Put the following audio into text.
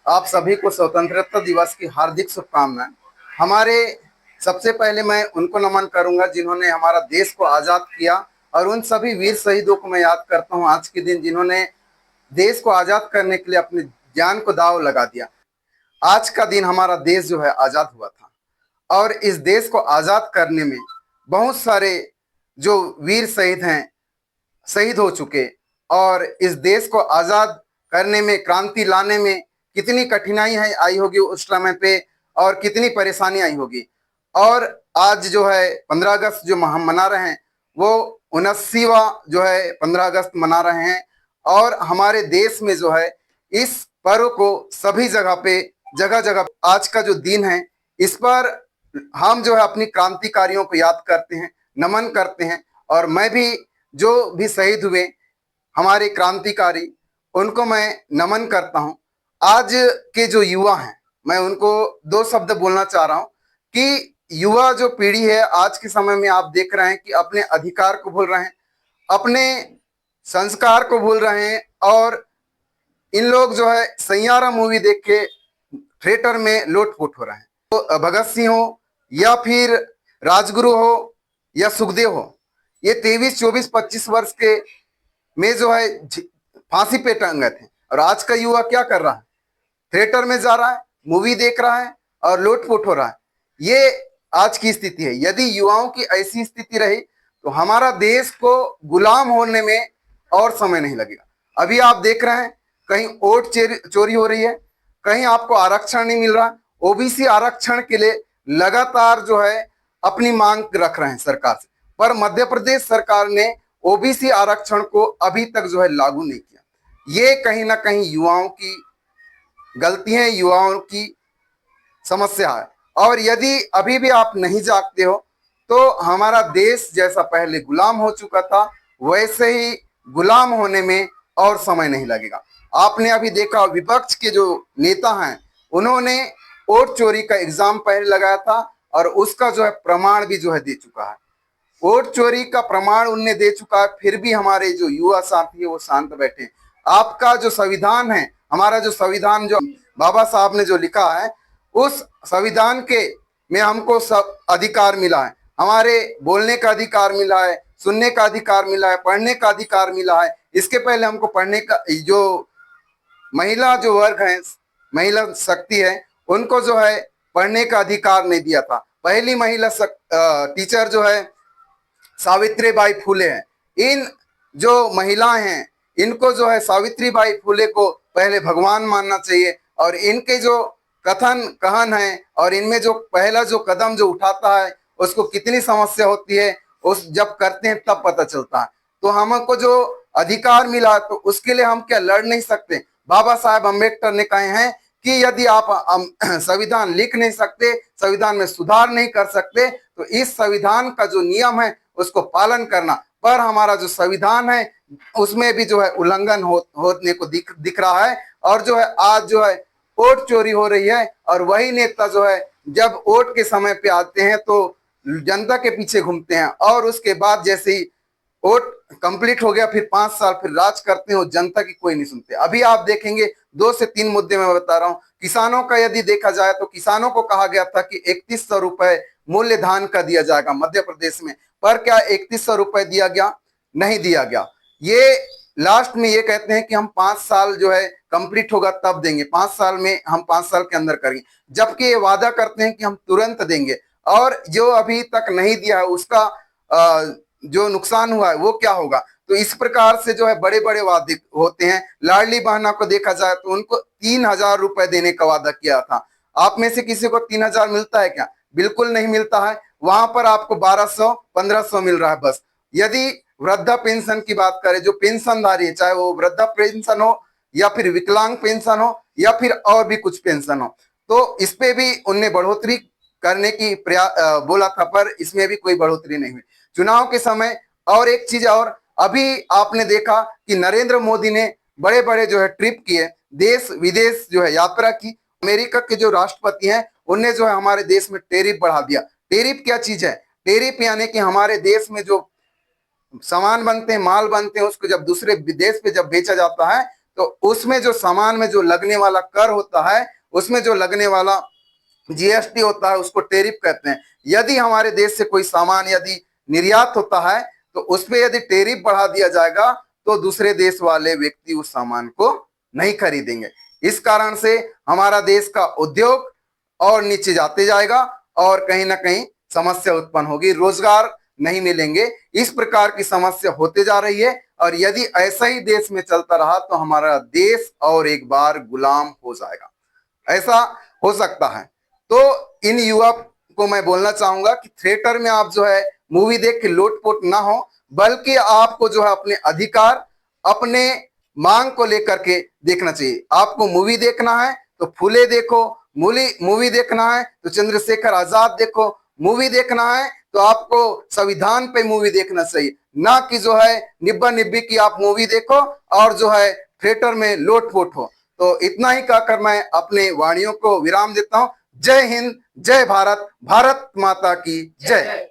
आप सभी को स्वतंत्रता दिवस की हार्दिक शुभकामनाएं। हमारे सबसे पहले मैं उनको नमन करूंगा जिन्होंने हमारा देश को आजाद किया, और उन सभी वीर शहीदों को मैं याद करता हूं आज के दिन, जिन्होंने देश को आजाद करने के लिए अपनी जान को दांव लगा दिया। आज का दिन हमारा देश जो है आजाद हुआ था, और इस देश को आजाद करने में बहुत सारे जो वीर शहीद हैं, शहीद हो चुके, और इस देश को आजाद करने में, क्रांति लाने में कितनी कठिनाई है आई होगी उस समय पे, और कितनी परेशानी आई होगी। और आज जो है 15 अगस्त जो हम मना रहे हैं, वो 79वां जो है 15 अगस्त मना रहे हैं। और हमारे देश में जो है इस पर्व को सभी जगह पे, जगह जगह आज का जो दिन है, इस पर हम जो है अपनी क्रांतिकारियों को याद करते हैं, नमन करते हैं। और मैं भी, जो भी शहीद हुए हमारे क्रांतिकारी, उनको मैं नमन करता हूं। आज के जो युवा हैं, मैं उनको दो शब्द बोलना चाह रहा हूं कि युवा जो पीढ़ी है आज के समय में, आप देख रहे हैं कि अपने अधिकार को भूल रहे हैं, अपने संस्कार को भूल रहे हैं, और इन लोग जो है सैयारा मूवी देख के थिएटर में लोटपोट हो रहे हैं। तो भगत सिंह हो, या फिर राजगुरु हो, या सुखदेव हो, ये 23, 24, 25 वर्ष के में जो है फांसी पे टंगे थे। और आज का युवा क्या कर रहा है? थिएटर में जा रहा है, मूवी देख रहा है और लोटपोट हो रहा है। ये आज की स्थिति है। यदि युवाओं की ऐसी स्थिति रही तो हमारा देश को गुलाम होने में और समय नहीं लगेगा। अभी आप देख रहे हैं कहीं वोट चोरी हो रही है, कहीं आपको आरक्षण नहीं मिल रहा। ओबीसी आरक्षण के लिए लगातार जो है अपनी मांग रख रहे हैं सरकार से, पर मध्य प्रदेश सरकार ने ओबीसी आरक्षण को अभी तक जो है लागू नहीं किया। ये कहीं ना कहीं युवाओं की गलती है, युवाओं की समस्या है। और यदि अभी भी आप नहीं जागते हो तो हमारा देश जैसा पहले गुलाम हो चुका था, वैसे ही गुलाम होने में और समय नहीं लगेगा। आपने अभी देखा विपक्ष के जो नेता हैं, उन्होंने वोट चोरी का इल्जाम पहले लगाया था, और उसका जो है प्रमाण भी जो है दे चुका है। वोट चोरी का प्रमाण उनने दे चुका है, फिर भी हमारे जो युवा साथी है वो शांत बैठे। आपका जो संविधान है, हमारा जो संविधान जो बाबा साहब ने जो लिखा है, उस संविधान के में हमको सब अधिकार मिला है। हमारे बोलने का अधिकार मिला है, सुनने का अधिकार मिला है, पढ़ने का अधिकार मिला है। इसके पहले हमको पढ़ने का, जो महिला जो वर्ग है, महिला शक्ति है, उनको जो है पढ़ने का अधिकार नहीं दिया था। पहली महिला टीचर जो है सावित्री बाई फुले हैं। इन जो महिलाएं हैं, इनको जो है सावित्री बाई फुले को पहले भगवान मानना चाहिए। और इनके जो कथन कहन है, और इनमें जो पहला जो कदम जो उठाता है, उसको कितनी समस्या होती है, उस जब करते हैं तब पता चलता है। तो हमको जो अधिकार मिला तो उसके लिए हम क्या लड़ नहीं सकते? बाबा साहेब अम्बेडकर ने कहे हैं कि यदि आप संविधान लिख नहीं सकते, संविधान में सुधार नहीं कर सकते, तो इस संविधान का जो नियम है उसको पालन करना। पर हमारा जो संविधान है उसमें भी जो है उल्लंघन होने को दिख रहा है। और जो है आज जो है वोट चोरी हो रही है, और वही नेता जो है जब वोट के समय पे आते हैं तो जनता के पीछे घूमते हैं, और उसके बाद जैसे ही वोट कंप्लीट हो गया फिर 5 साल फिर राज करते हैं, जनता की कोई नहीं सुनते। अभी आप देखेंगे 2 से 3 मुद्दे मैं बता रहा हूँ। किसानों का यदि देखा जाए तो किसानों को कहा गया था कि 3100 रुपए मूल्य धान का दिया जाएगा मध्य प्रदेश में, पर क्या 3100 रुपए दिया गया? नहीं दिया गया। ये लास्ट में ये कहते हैं कि हम 5 साल जो है कंप्लीट होगा तब देंगे, 5 साल में, हम 5 साल के अंदर करेंगे, जबकि ये वादा करते हैं कि हम तुरंत देंगे। और जो अभी तक नहीं दिया है उसका जो नुकसान हुआ है वो क्या होगा? तो इस प्रकार से जो है बड़े बड़े वादे होते हैं। लाडली बहना को देखा जाए तो उनको 3000 रुपए देने का वादा किया था। आप में से किसी को 3000 मिलता है क्या? बिल्कुल नहीं मिलता है। वहां पर आपको 1200, 1500 मिल रहा है बस। यदि वृद्धा पेंशन की बात करें, जो पेंशनधारी है, चाहे वो वृद्धा पेंशन हो, या फिर विकलांग पेंशन हो, या फिर और भी कुछ पेंशन हो, तो इस पे भी उनने बढ़ोतरी करने की बोला था, पर इसमें भी कोई बढ़ोतरी नहीं हुई चुनाव के समय। और एक चीज और, अभी आपने देखा कि नरेंद्र मोदी ने बड़े बड़े जो है ट्रिप किए, देश विदेश जो है यात्रा की। अमेरिका के जो राष्ट्रपति हैं उनने जो है हमारे देश में टेरिफ बढ़ा दिया। टेरिफ क्या चीज है? टेरिफ यानी कि हमारे देश में जो सामान बनते हैं, माल बनते हैं, उसको जब दूसरे देश पे जब बेचा जाता है तो उसमें जो सामान में जो लगने वाला कर होता है, उसमें जो लगने वाला जीएसटी होता है, उसको टेरिफ कहते हैं। यदि हमारे देश से कोई सामान यदि निर्यात होता है तो उसमें यदि टेरिफ बढ़ा दिया जाएगा तो दूसरे देश वाले व्यक्ति उस सामान को नहीं खरीदेंगे। इस कारण से हमारा देश का उद्योग और नीचे जाते जाएगा और कहीं ना कहीं समस्या उत्पन्न होगी, रोजगार नहीं मिलेंगे। इस प्रकार की समस्या होते जा रही है और यदि ऐसा ही देश में चलता रहा तो हमारा देश और एक बार गुलाम हो जाएगा, ऐसा हो सकता है। तो इन युवा को मैं बोलना चाहूंगा कि थिएटर में आप जो है मूवी देख के लोटपोट ना हो, बल्कि आपको जो है अपने अधिकार, अपने मांग को लेकर के देखना चाहिए। आपको मूवी देखना है तो फुले देखो, मूवी देखना है तो चंद्रशेखर आजाद देखो, मूवी देखना है तो आपको संविधान पे मूवी देखना चाहिए, ना कि जो है निब्बा निब्बी की आप मूवी देखो और जो है थिएटर में लोटपोट हो। तो इतना ही कहकर मैं अपने वाणियों को विराम देता हूं। जय हिंद, जय भारत, भारत माता की जय।